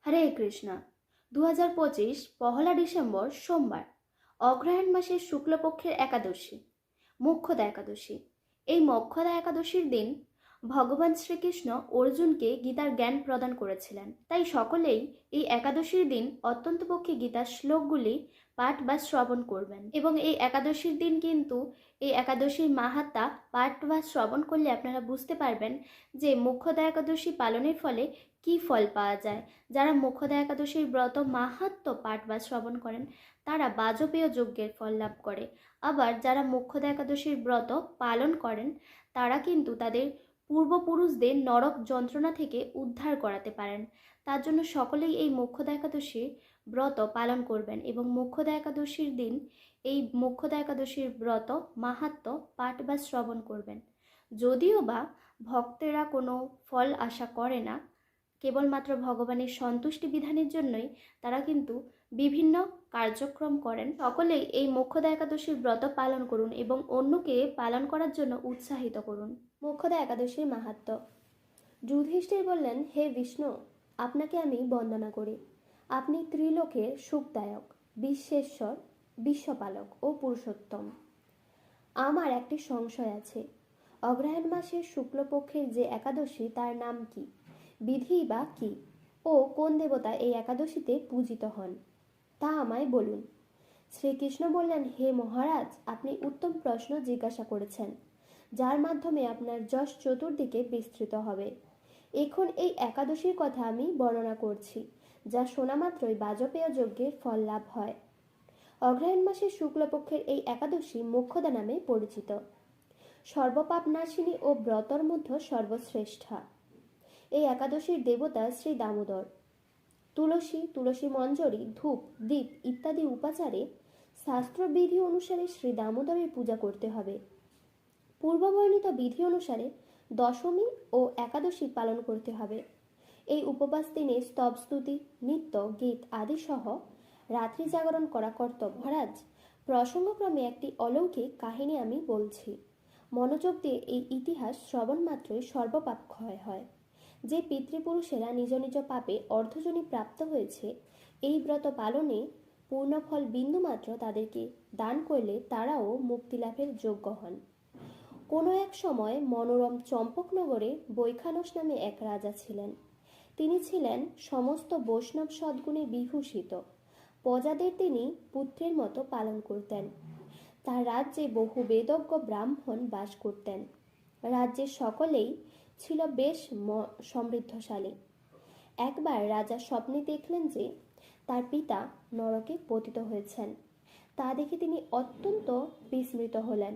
হরে কৃষ্ণ। 2025 পহেলা December সোমবার, অগ্রহায়ণ মাসের শুক্লপক্ষের একাদশী, মোক্ষদা একাদশী। এই মোক্ষদা একাদশীর দিন ভগবান শ্রীকৃষ্ণ অর্জুনকে গীতার জ্ঞান প্রদান করেছিলেন। তাই সকলেই এই একাদশীর দিন অত্যন্তপক্ষে গীতার শ্লোকগুলি পাঠ বা শ্রবণ করবেন। এবং এই একাদশীর দিন কিন্তু এই একাদশীর মাহাত্ম্য পাঠ বা শ্রবণ করলে আপনারা বুঝতে পারবেন যে মোক্ষদা একাদশী পালনের ফলে কি ফল পাওয়া যায়। যারা মোক্ষদা একাদশীর ব্রত মাহাত্ম্য পাঠ বা শ্রবণ করেন তারা বাজপেয় যজ্ঞের ফল লাভ করে। আবার যারা মোক্ষদা একাদশীর ব্রত পালন করেন তারা কিন্তু তাদের পূর্বপুরুষদের নরক যন্ত্রণা থেকে উদ্ধার করাতে পারেন। তার জন্য সকলেই এই মোক্ষদা একাদশীর ব্রত পালন করবেন এবং মোক্ষদা একাদশীর দিন এই মোক্ষদা একাদশীর ব্রত মাহাত্ম্য পাঠ বা শ্রবণ করবেন। যদিও বা ভক্তেরা কোনো ফল আশা করে না, কেবলমাত্র ভগবানের সন্তুষ্টি বিধানের জন্যই তারা কিন্তু বিভিন্ন কার্যক্রম করেন। সকলেই এই মোক্ষদা একাদশীর ব্রত পালন করুন এবং অন্যকে পালন করার জন্য উৎসাহিত করুন। মোক্ষদা একাদশীর মাহাত্ম্য। যুধিষ্ঠির বললেন, হে বিষ্ণু, আপনাকে আমি বন্দনা করি। আপনি ত্রিলোকের সুখদায়ক, বিশ্বেশ্বর, বিশ্বপালক ও পুরুষোত্তম। আমার একটি সংশয় আছে। অগ্রহায়ণ মাসের শুক্লপক্ষের যে একাদশী তার নাম কি, বিধি বা কি, ও কোন দেবতা এই একাদশীতে পূজিত হন তা আমায় বলুন। শ্রীকৃষ্ণ বললেন, হে মহারাজ, আপনি উত্তম প্রশ্ন জিজ্ঞাসা করেছেন, যার মাধ্যমে আপনার যশ চতুর্দিকে বিস্তৃত হবে। এখন এই একাদশীর কথা আমি বর্ণনা করছি, যা শোনা মাত্রই বাজপেয় যজ্ঞের ফল লাভ হয়। অগ্রহায়ণ মাসের শুক্লপক্ষের এই একাদশী মোক্ষদা নামে পরিচিত। সর্বপাপ নাশিনী ও ব্রতর মধ্যে সর্বশ্রেষ্ঠা। এই একাদশীর দেবতা শ্রী দামোদর। তুলসী মঞ্জরি, ধূপ, দীপ ইত্যাদি উপাচারে শাস্ত্রবিধি অনুসারে শ্রী দামোদরের পূজা করতে হবে। পূর্ববর্ণিত বিধি অনুসারে দশমী ও একাদশী পালন করতে হবে। এই উপবাস দিনে স্তব, স্তুতি, নৃত্য, গীত আদি সহ রাত্রি জাগরণ করা কর্তব্য। মহারাজ, প্রসঙ্গক্রমে একটি অলৌকিক কাহিনী আমি বলছি। মনোযোগ দিয়ে এই ইতিহাস শ্রবণ মাত্রই সর্বপাপ ক্ষয় হয়। যে পিতৃপুরুষেরা নিজ নিজ পাপে অর্ধজনী প্রাপ্ত হয়েছে, এই ব্রত পালনে পূর্ণফল বিন্দুমাত্র তাদেরকে দান করলে তারাও মুক্তিলাভের যোগ্য হন। কোনো এক সময় মনোরম চম্পকনগরে বৈখানস নামে এক রাজা ছিলেন। তিনি ছিলেন সমস্ত বৈষ্ণব সদ্গুণে বিভূষিত। প্রজাদের তিনি পুত্রের মতো পালন করতেন। তার রাজ্যে বহু বেদজ্ঞ ব্রাহ্মণ বাস করতেন। রাজ্যের সকলেই ছিল বেশ সমৃদ্ধশালী। একবার রাজা স্বপ্নে দেখলেন যে তার পিতা নরকে পতিত হয়েছেন। তা দেখে তিনি অত্যন্ত বিস্মৃত হলেন।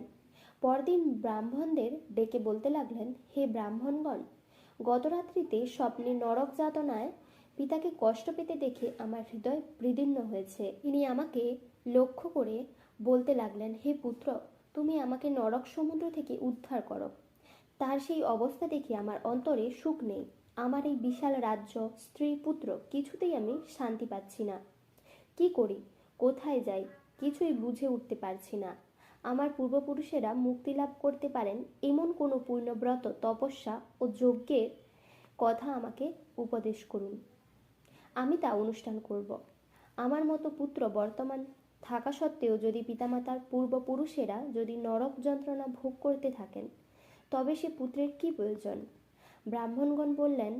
পরদিন ব্রাহ্মণদের ডেকে বলতে লাগলেন, হে ব্রাহ্মণগণ, গতরাত্রিতে স্বপ্নে নরক যাতনায় পিতাকে কষ্ট পেতে দেখে আমার হৃদয় বিদীর্ণ হয়েছে। তিনি আমাকে লক্ষ্য করে বলতে লাগলেন, হে পুত্র, তুমি আমাকে নরক সমুদ্র থেকে উদ্ধার করো। তার সেই অবস্থা দেখে আমার অন্তরে সুখ নেই। আমার এই বিশাল রাজ্য, স্ত্রী, পুত্র কিছুতেই আমি শান্তি পাচ্ছি না। কি করি, কোথায় যাই, কিছুই বুঝে উঠতে পারছি না। আমার পূর্বপুরুষেরা মুক্তি লাভ করতে পারেন এমন কোনো পূর্ণব্রত, তপস্যা ও যজ্ঞের কথা আমাকে উপদেশ করুন। আমি তা অনুষ্ঠান করব। আমার মতো পুত্র বর্তমান থাকা সত্ত্বেও যদি পিতামাতার পূর্বপুরুষেরা যদি নরক যন্ত্রণা ভোগ করতে থাকেন, তবে সে পুত্রের কি প্রয়োজন? ব্রাহ্মণগণ বললেন,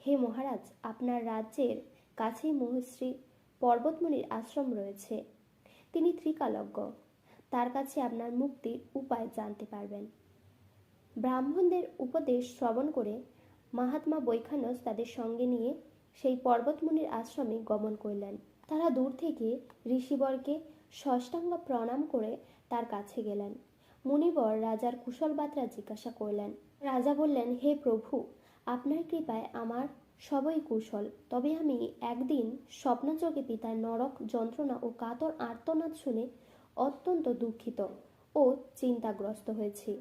হে মহারাজ, আপনার রাজ্যের কাছেই মহর্ষি পর্বতমুনির আশ্রম রয়েছে। তিনি ত্রিকালজ্ঞ। তার কাছে আপনার মুক্তির উপায় জানতে পারবেন। ব্রাহ্মণদের উপদেশ শ্রবণ করে মহাত্মা বৈখানস তাদের সঙ্গে নিয়ে সেই পর্বতমুনির আশ্রমে গমন করলেন। তারা দূর থেকে ঋষিবরকে ষষ্ঠাঙ্গ প্রণাম করে তার কাছে গেলেন। মুনিবর রাজার কুশল বার্তা জিজ্ঞাসা করলেন। রাজা বললেন, হে প্রভু, আপনার কৃপায় আমার সবই কুশল। তবে আমি একদিন স্বপ্নযোগে পিতার নরক যন্ত্রণা ও কাতর আর্তনাদ শুনে অত্যন্ত দুঃখিত ও চিন্তাগ্রস্ত হয়েছি।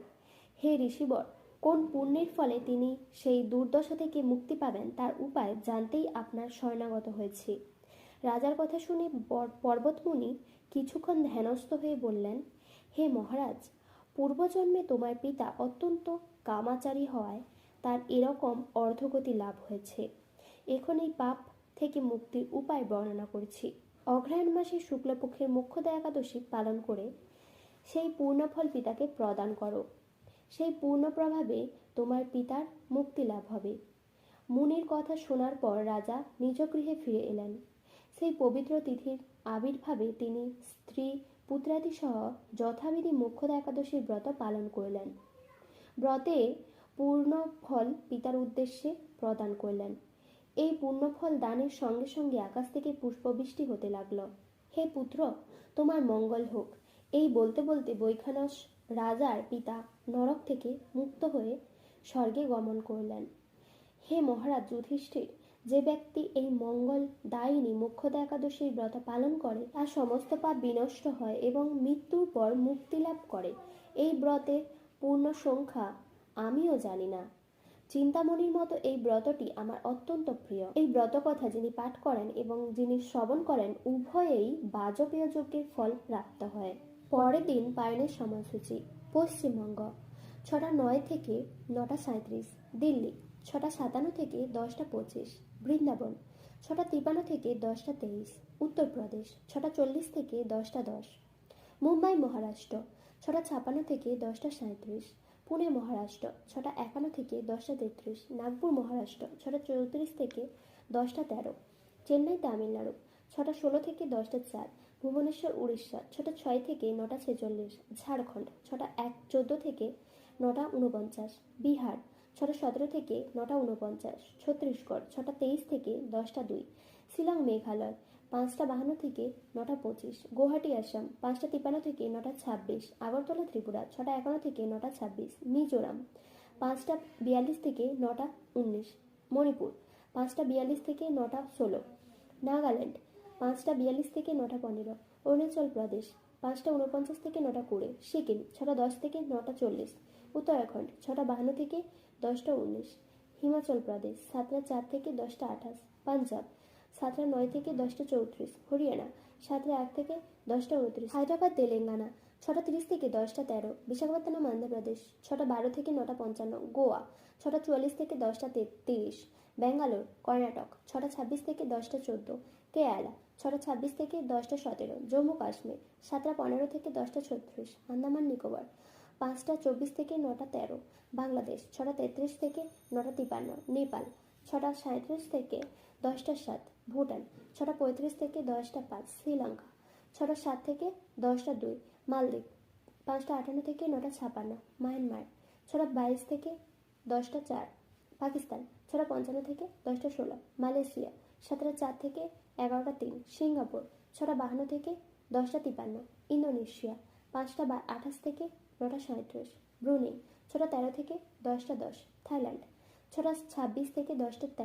হে ঋষিবর, কোন পুণ্যের ফলে তিনি সেই দুর্দশা থেকে মুক্তি পাবেন তার উপায় জানতেই আপনার শরণাগত হয়েছি। রাজার কথা শুনে পর্বতমুনি কিছুক্ষণ ধ্যানস্থ হয়ে বললেন, হে মহারাজ, পূর্বজন্মে তোমার পিতা অত্যন্ত কামাচারী হওয়ায় তার এরকম অর্ধগতি লাভ হয়েছে। এখন এই পাপ থেকে মুক্তির উপায় বর্ণনা করেছি। অগ্রহায়ণ মাসের শুক্লপক্ষের মোক্ষদা একাদশী পালন করে সেই পূর্ণফল পিতাকে প্রদান করো। সেই পূর্ণ প্রভাবে তোমার পিতার মুক্তি লাভ হবে। মুনির কথা শোনার পর রাজা নিজ গৃহে ফিরে এলেন। সেই পবিত্র তিথির আবির্ভাবে তিনি স্ত্রী পুত্রাদি সহ যথাবিধি মোক্ষদা একাদশীর ব্রত পালন করলেন। ব্রতে পূর্ণ ফল পিতার উদ্দেশ্যে প্রদান করলেন। এই পূর্ণফল দানের সঙ্গে সঙ্গে আকাশ থেকে পুষ্পবৃষ্টি হতে লাগল। হে পুত্র, তোমার মঙ্গল হোক। এই বলতে বলতে বৈখানস রাজার পিতা নরক থেকে মুক্ত হয়ে স্বর্গে গমন করলেন। হে মহারাজ যুধিষ্ঠির, যে ব্যক্তি এই মঙ্গল দায়িনী মোক্ষদা একাদশীর ব্রত পালন করে তার সমস্ত পাপ বিনষ্ট হয় এবং মৃত্যুর পর মুক্তি লাভ করে। এই ব্রতের পূর্ণ সংখ্যা আমিও জানি না। চিন্তামণির মতো এই ব্রতটি আমার অত্যন্ত প্রিয়। এই ব্রত কথা যিনি পাঠ করেন এবং যিনি শ্রবণ করেন উভয়েই বাজপেয় যজ্ঞের ফল প্রাপ্ত হয়। পরের দিন পায়নের সময়সূচি। পশ্চিমবঙ্গ 6টা 9 থেকে 9টা 37, দিল্লি 6টা 57 থেকে 10টা 25, বৃন্দাবন 6টা 53 থেকে 10টা 23, উত্তরপ্রদেশ 6টা 40 থেকে 10টা 10, মুম্বাই মহারাষ্ট্র 6টা 56 থেকে 10টা 37, পুনে মহারাষ্ট্র 6টা 51 থেকে 10টা 33, নাগপুর মহারাষ্ট্র 6টা 34 থেকে 10টা 13, চেন্নাই তামিলনাড়ু 6টা 16 থেকে 10টা 4, ভুবনেশ্বর উড়িষ্যা 6টা 6 থেকে 9টা 46, ঝাড়খণ্ড 6টা 14 থেকে 9টা 49, বিহার 6টা 17 থেকে 9টা 49, ছত্তিশগড় 6টা 23 থেকে 10টা 2, শিলং মেঘালয় 5টা 52 থেকে 9টা 25, গুয়াহাটি আসাম 5টা 53 থেকে 9টা 26, আগরতলা ত্রিপুরা 6টা 51 থেকে 9টা 26, মিজোরাম 5টা 42 থেকে 9টা 19, মণিপুর 5টা 42 থেকে 9টা 16, নাগাল্যান্ড 5টা 42 থেকে 9টা 15, অরুণাচল প্রদেশ 5টা 49 থেকে 9টা 20, সিকিম 6টা 10 থেকে 9টা 40, উত্তরাখণ্ড 6টা 52 থেকে 10টা 19, হিমাচল প্রদেশ 7টা 4 থেকে 10টা 28, পাঞ্জাব 7টা 9 থেকে 10টা 34, হরিয়ানা 7টা 1 থেকে 10টা 29, হায়দ্রাবাদ তেলেঙ্গানা 6টা 30 থেকে 10টা 13, বিশাখাপত্তনম অন্ধ্রপ্রদেশ 6টা 12 থেকে 9টা 55, গোয়া 6টা 44 থেকে 10টা 30, ব্যাঙ্গালোর কর্ণাটক 6টা 26 থেকে 10টা 14, কেরালা 6টা 26 থেকে 10টা 17, জম্মু কাশ্মীর 7টা 15 থেকে 10টা 36, আন্দামান নিকোবর 5টা 24 থেকে 9টা 13, বাংলাদেশ 6টা 33 থেকে 9টা 53, নেপাল 6টা 37 থেকে 10টা 7, ভুটান 6টা 35 থেকে 10টা 5, শ্রীলঙ্কা 6টা 7 থেকে 10টা 2, মালদ্বীপ 5টা 58 থেকে 9টা 56, মায়ানমার 6টা 22 থেকে 10টা 4, পাকিস্তান 6টা 55 থেকে 10টা 16, মালয়েশিয়া 7টা 4 থেকে 11টা 3, সিঙ্গাপুর 6টা 52 থেকে 10টা 53, ইন্দোনেশিয়া 5টা 28 থেকে 9টা 37, ব্রুনেই 6টা 13 থেকে 10টা 10, থাইল্যান্ড 6টা 26 থেকে 10টা 13,